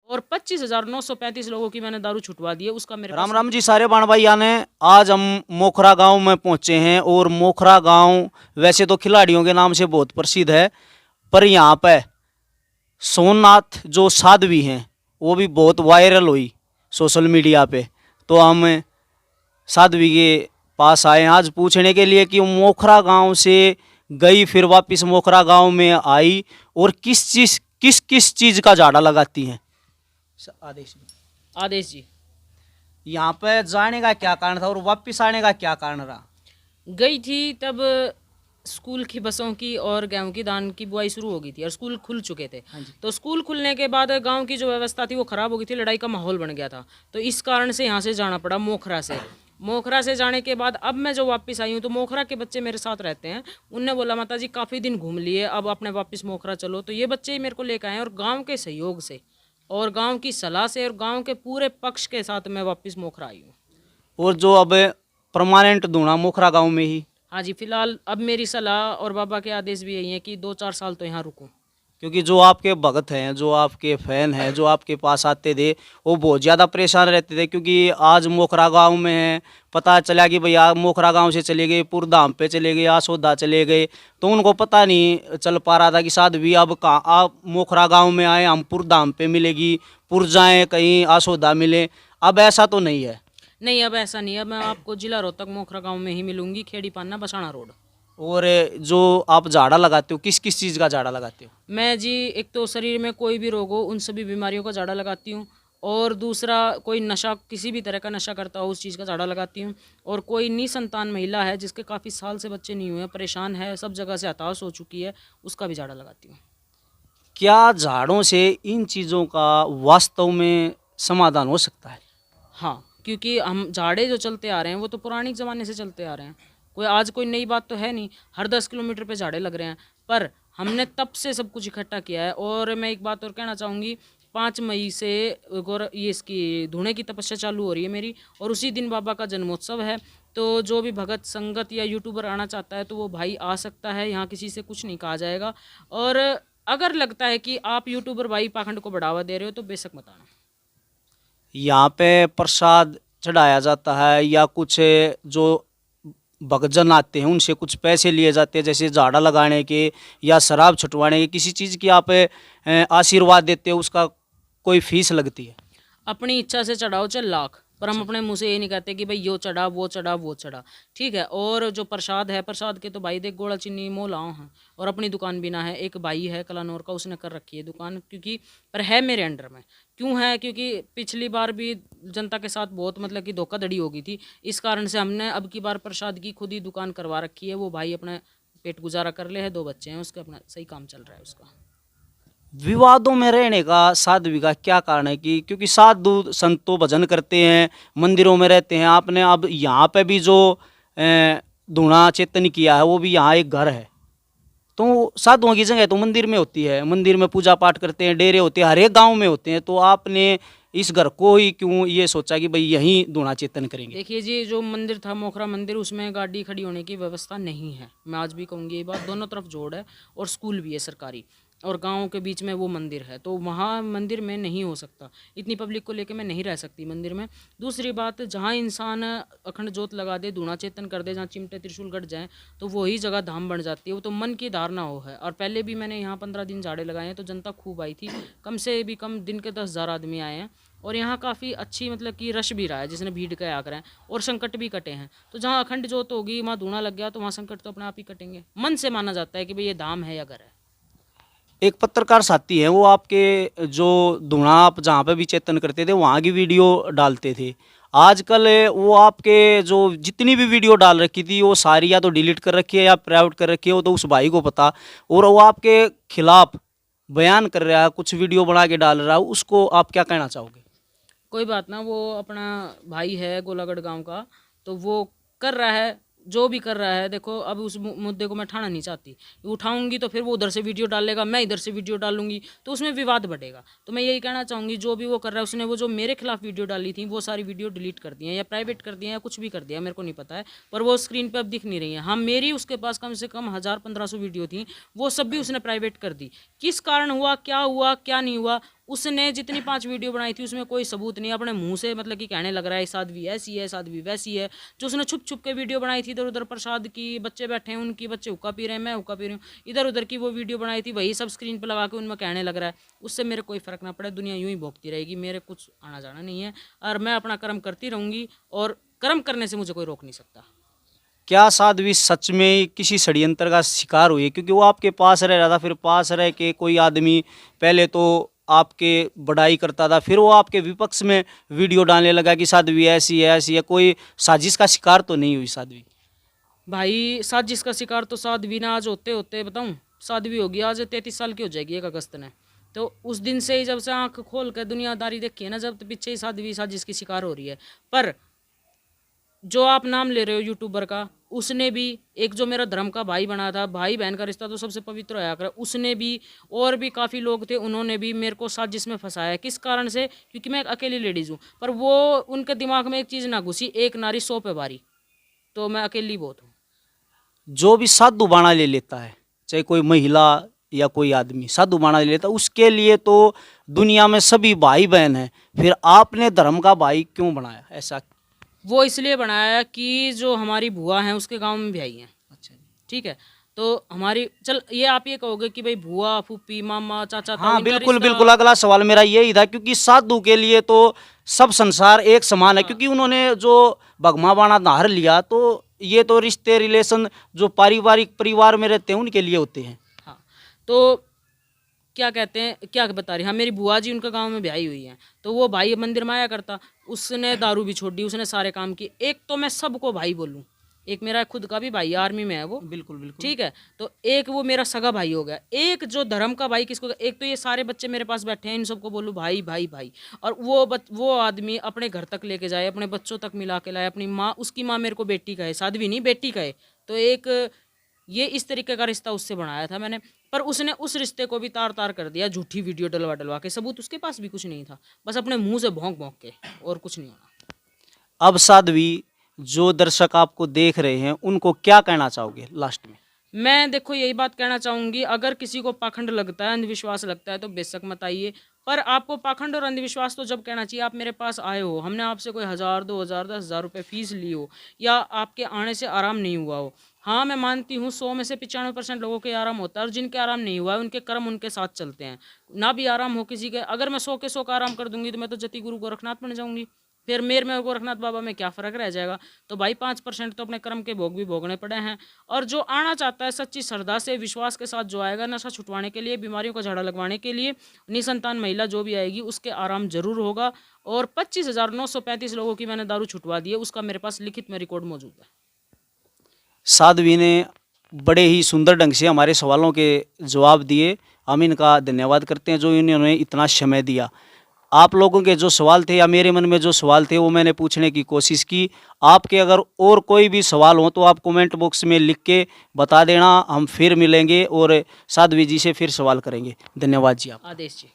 और 25,935 लोगों की मैंने दारू छुटवा दी है। उसका मेरे राम पास राम जी सारे बाण भाई आने। आज हम मोखरा गांव में पहुंचे हैं और मोखरा गांव वैसे तो खिलाड़ियों के नाम से बहुत प्रसिद्ध है, पर यहाँ पे सोमनाथ जो साध्वी हैं वो भी बहुत वायरल हुई सोशल मीडिया पे। तो हम साध्वी के पास आए हैं आज पूछने के लिए कि वो मोखरा गांव से गई फिर वापस मोखरा गांव में आई और किस किस चीज़ का झाड़ा लगाती हैं। आदेश आदेश जी यहाँ पे जाने का क्या कारण था और वापस आने का क्या कारण रहा। गई थी तब स्कूल की बसों की और गेहूं की धान की बुआई शुरू हो गई थी और स्कूल खुल चुके थे। तो स्कूल खुलने के बाद गांव की जो व्यवस्था थी वो खराब हो गई थी, लड़ाई का माहौल बन गया था। तो इस कारण से यहाँ से जाना पड़ा मोखरा से। मोखरा से जाने के बाद अब मैं जो वापस आई हूँ तो मोखरा के बच्चे मेरे साथ रहते हैं। उनने बोला माता जी काफ़ी दिन घूम लिए, अब अपने वापस मोखरा चलो। तो ये बच्चे ही मेरे को लेकर आए और गाँव के सहयोग से और गाँव की सलाह से और गाँव के पूरे पक्ष के साथ मैं वापस मोखरा आई हूँ। और जो अब परमानेंट दूना मोखरा गांव में ही। हाँ जी, फिलहाल अब मेरी सलाह और बाबा के आदेश भी यही है कि 2-4 साल तो यहाँ रुकूं। क्योंकि जो आपके भगत हैं, जो आपके फैन हैं, जो आपके पास आते थे वो बहुत ज़्यादा परेशान रहते थे, क्योंकि आज मोखरा गांव में है, पता चला कि भैया मोखरा गांव से चले गए, पुरधाम पे चले गए, आसोदा चले गए, तो उनको पता नहीं चल पा रहा था कि साध्वी अब कहाँ आप मोखरा गांव में आए, हम पुरधाम पे मिलेगी, पुर जाएँ कहीं आसोदा मिले। अब ऐसा तो नहीं है। नहीं, अब ऐसा नहीं है। अब मैं आपको जिला रोहतक मोखरा गांव में ही मिलूंगी, खेड़ी पान्ना बसाना रोड। और जो आप झाड़ा लगाते हो किस किस चीज़ का झाड़ा लगाते हो। मैं जी एक तो शरीर में कोई भी रोग हो उन सभी बीमारियों का झाड़ा लगाती हूँ, और दूसरा कोई नशा किसी भी तरह का नशा करता हो उस चीज़ का झाड़ा लगाती हूँ, और कोई निसंतान महिला है जिसके काफ़ी साल से बच्चे नहीं हुए, परेशान है, सब जगह से हताश हो चुकी है, उसका भी झाड़ा लगाती हूँ। क्या झाड़ों से इन चीज़ों का वास्तव में समाधान हो सकता है। हाँ, क्योंकि हम झाड़े जो चलते आ रहे हैं वो तो पुराने ज़माने से चलते आ रहे हैं, कोई आज कोई नई बात तो है नहीं। हर 10 किलोमीटर पे झाड़े लग रहे हैं, पर हमने तब से सब कुछ इकट्ठा किया है। और मैं एक बात और कहना चाहूँगी, 5 मई से ये इसकी धुने की तपस्या चालू हो रही है मेरी, और उसी दिन बाबा का जन्मोत्सव है। तो जो भी भगत संगत या यूट्यूबर आना चाहता है तो वो भाई आ सकता है, यहाँ किसी से कुछ नहीं कहा जाएगा। और अगर लगता है कि आप यूट्यूबर भाई पाखंड को बढ़ावा दे रहे हो तो बेशक मत आना। यहाँ पे प्रसाद चढ़ाया जाता है या कुछ जो भक्तजन आते हैं उनसे कुछ पैसे लिए जाते हैं, जैसे झाड़ा लगाने के या शराब छुटवाने के, किसी चीज़ की आप आशीर्वाद देते हो, उसका कोई फीस लगती है। अपनी इच्छा से चढ़ाओ चाहे लाख, पर हम अपने मुंह से ये नहीं कहते कि भाई यो चढ़ा वो चढ़ा वो चढ़ा, ठीक है। और जो प्रसाद है, प्रसाद के तो भाई देख गोड़ा चीनी मोल आओ हैं, और अपनी दुकान भी ना है। एक भाई है कलानौर का, उसने कर रखी है दुकान, क्योंकि पर है मेरे अंडर में। क्यों है? क्योंकि पिछली बार भी जनता के साथ बहुत मतलब कि धोखाधड़ी हो गई थी, इस कारण से हमने अब की बार प्रसाद की खुद ही दुकान करवा रखी है। वो भाई अपना पेट गुजारा कर ले है, 2 बच्चे हैं उसके, अपना सही काम चल रहा है उसका। विवादों में रहने का साध्वी का क्या कारण है कि क्योंकि साधु संत तो भजन करते हैं, मंदिरों में रहते हैं, आपने अब यहाँ पे भी जो धूणा चेतन किया है वो भी यहाँ एक घर है, तो साधुओं की जगह तो मंदिर में होती है, मंदिर में पूजा पाठ करते हैं, डेरे होते हैं, हर एक गाँव में होते हैं, तो आपने इस घर को ही क्यों ये सोचा कि भाई यहीं धूणा चेतन करेंगे। देखिए जी, जो मंदिर था मोखरा मंदिर, उसमें गाड़ी खड़ी होने की व्यवस्था नहीं है। मैं आज भी कहूँगी ये बात, दोनों तरफ जोड़ है, और स्कूल भी है सरकारी, और गाँव के बीच में वो मंदिर है, तो वहाँ मंदिर में नहीं हो सकता। इतनी पब्लिक को लेकर मैं नहीं रह सकती मंदिर में। दूसरी बात, जहाँ इंसान अखंड जोत लगा दे, धूणा चेतन कर दे, जहाँ चिमटे त्रिशूल गट जाएँ, तो वही जगह धाम बन जाती है। वो तो मन की धारणा हो है। और पहले भी मैंने यहाँ 15 दिन झाड़े लगाए हैं, तो जनता खूब आई थी, कम से भी कम दिन के 10,000 आदमी आए हैं, और यहाँ काफ़ी अच्छी मतलब कि रश भी रहा है, जिसने भीड़ के आकर हैं, और संकट भी कटे हैं। तो जहाँ अखंड जोत होगी, वहाँ धूणा लग गया, तो वहाँ संकट तो अपने आप ही कटेंगे। मन से माना जाता है कि भाई ये धाम है या घर है। एक पत्रकार साथी हैं, वो आपके जो धुना आप जहाँ पे भी चेतन करते थे वहाँ की वीडियो डालते थे। आजकल वो आपके जो जितनी भी वीडियो डाल रखी थी वो सारी या तो डिलीट कर रखी है या प्राइवेट कर रखी है, वो तो उस भाई को पता। और वो आपके खिलाफ बयान कर रहा है, कुछ वीडियो बना के डाल रहा है, उसको आप क्या कहना चाहोगे। कोई बात ना, वो अपना भाई है गोलागढ़ गांव का, तो वो कर रहा है जो भी कर रहा है। देखो, अब उस मुद्दे को मैं उठाना नहीं चाहती, उठाऊंगी तो फिर वो उधर से वीडियो डालेगा, मैं इधर से वीडियो डालूंगी, तो उसमें विवाद बढ़ेगा। तो मैं यही कहना चाहूँगी, जो भी वो कर रहा है, उसने वो जो मेरे खिलाफ वीडियो डाली थी वो सारी वीडियो डिलीट कर दी है, या प्राइवेट कर दिया, या कुछ भी कर दिया, मेरे को नहीं पता है, पर वो स्क्रीन पर अब दिख नहीं रही है। हाँ, मेरी उसके पास कम से कम 1000-1500 वीडियो थी, वो सब भी उसने प्राइवेट कर दी। किस कारण हुआ, क्या नहीं हुआ, उसने जितनी 5 वीडियो बनाई थी उसमें कोई सबूत नहीं, अपने मुंह से मतलब कि कहने लग रहा है साध्वी ऐसी है, साध्वी वैसी है। जो उसने छुप छुप के वीडियो बनाई थी इधर उधर प्रसाद की, बच्चे बैठे हैं उनकी, बच्चे हुक्का पी रहे हैं, मैं हुक्का पी रही हूँ, इधर उधर की वो वीडियो बनाई थी, वही सब स्क्रीन पर लगा के उनमें कहने लग रहा है। उससे मेरे कोई फ़र्क ना पड़े, दुनिया यूँ ही भोगती रहेगी, मेरे कुछ आना जाना नहीं है और मैं अपना कर्म करती रहूँगी और कर्म करने से मुझे कोई रोक नहीं सकता। क्या साध्वी सच में किसी षड्यंत्र का शिकार हुई है? क्योंकि वो आपके पास रह रहा था, फिर पास रह के कोई आदमी पहले तो आपके बड़ाई करता था, फिर वो आपके विपक्ष में वीडियो डालने लगा कि साध्वी ऐसी है ऐसी है। कोई साजिश का शिकार तो नहीं हुई साध्वी? भाई साजिश का शिकार तो साध्वी ना आज होते होते बताऊं, साध्वी होगी आज 33 साल की हो जाएगी 1 अगस्त ने। तो उस दिन से ही जब से आंख खोल कर दुनियादारी देखी है ना, जब तो पीछे ही साध्वी साजिश की शिकार हो रही है। पर जो आप नाम ले रहे हो यूट्यूबर का, उसने भी एक जो मेरा धर्म का भाई बना था, भाई बहन का रिश्ता तो सबसे पवित्र होया कर, उसने भी और भी काफ़ी लोग थे, उन्होंने भी मेरे को साजिश में फंसाया। किस कारण से? क्योंकि मैं एक अकेली लेडीज़ हूँ, पर वो उनके दिमाग में एक चीज़ ना घुसी, एक नारी 100 पे भारी, तो मैं अकेली बहुत हूँ। जो भी साधु बाणा ले लेता है, चाहे कोई महिला या कोई आदमी साधु बाणा ले लेता है, उसके लिए तो दुनिया में सभी भाई बहन हैं। फिर आपने धर्म का भाई क्यों बनाया ऐसा? वो इसलिए बनाया कि जो हमारी बुआ हैं उसके गांव में भी आई हैं। अच्छा, ठीक है, तो हमारी चल ये आप ये कहोगे कि भाई बुआ फूफी मामा चाचा ताऊ, हाँ इनका बिल्कुल रिश्ता। बिल्कुल, अगला सवाल मेरा यही था, क्योंकि साधु के लिए तो सब संसार एक समान है। क्योंकि उन्होंने जो भगमा बाणा धार लिया, तो ये तो रिश्ते रिलेशन जो पारिवारिक परिवार में रहते हैं उनके लिए होते हैं। हाँ, तो क्या कहते हैं, क्या बता रही, हाँ मेरी बुआ जी उनका गांव में ब्याही हुई है, तो वो भाई मंदिर में आया करता, उसने दारू भी छोड़ दी, उसने सारे काम किए। एक तो मैं सबको भाई बोलूँ, एक मेरा खुद का भी भाई आर्मी में है वो, बिल्कुल बिल्कुल, ठीक है, तो एक वो मेरा सगा भाई हो गया। एक जो धर्म का भाई किसको, एक तो ये सारे बच्चे मेरे पास बैठे हैं, इन सबको बोलूँ भाई भाई भाई, और वो आदमी अपने घर तक लेके जाए, अपने बच्चों तक मिला के लाए, अपनी माँ, उसकी माँ मेरे को बेटी कहे, साध्वी नहीं बेटी कहे, तो एक ये इस तरीके का रिश्ता उससे बनाया था मैंने। पर उसने उस रिश्ते को भी तार तार कर दिया, झूठी वीडियो डलवा डलवा के, सबूत उसके पास भी कुछ नहीं था, बस अपने मुंह से भौंक भौंक के, और कुछ नहीं होना। अब साध्वी जो दर्शक आपको देख रहे हैं उनको क्या कहना चाहोगे लास्ट में? मैं देखो यही बात कहना चाहूँगी, अगर किसी को पाखंड लगता है, अंधविश्वास लगता है, तो बेशक मत आइए। पर आपको पाखंड और अंधविश्वास तो जब कहना चाहिए आप मेरे पास आए हो, हमने आपसे कोई 1000 2000 10,000 रुपये फीस ली हो, या आपके आने से आराम नहीं हुआ हो। हाँ मैं मानती हूँ 100 में से 95% लोगों के आराम होता है, और जिनके आराम नहीं हुआ है उनके कर्म उनके साथ चलते हैं। ना भी आराम हो किसी के, अगर मैं 100 के 100 का आराम कर दूंगी तो मैं तो जति गुरु गोरखनाथ बन जाऊंगी, फिर मेरे में गोरखनाथ बाबा में क्या फ़र्क रह जाएगा। तो भाई 5% तो अपने कर्म के भोग भी भोगने पड़े हैं। और जो आना चाहता है सच्ची श्रद्धा से विश्वास के साथ, जो आएगा नशा छुटवाने के लिए, बीमारियों का झाड़ा लगवाने के लिए, निसंतान महिला जो भी आएगी उसके आराम जरूर होगा। और 25,935 लोगों की मैंने दारू छुटवा दी है, उसका मेरे पास लिखित में रिकॉर्ड मौजूद है। साध्वी ने बड़े ही सुंदर ढंग से हमारे सवालों के जवाब दिए। हम इनका धन्यवाद करते हैं जो इन्होंने इतना समय दिया। आप लोगों के जो सवाल थे या मेरे मन में जो सवाल थे वो मैंने पूछने की कोशिश की। आपके अगर और कोई भी सवाल हो तो आप कमेंट बॉक्स में लिख के बता देना, हम फिर मिलेंगे और साध्वी जी से फिर सवाल करेंगे। धन्यवाद जी। आप आदेश जी।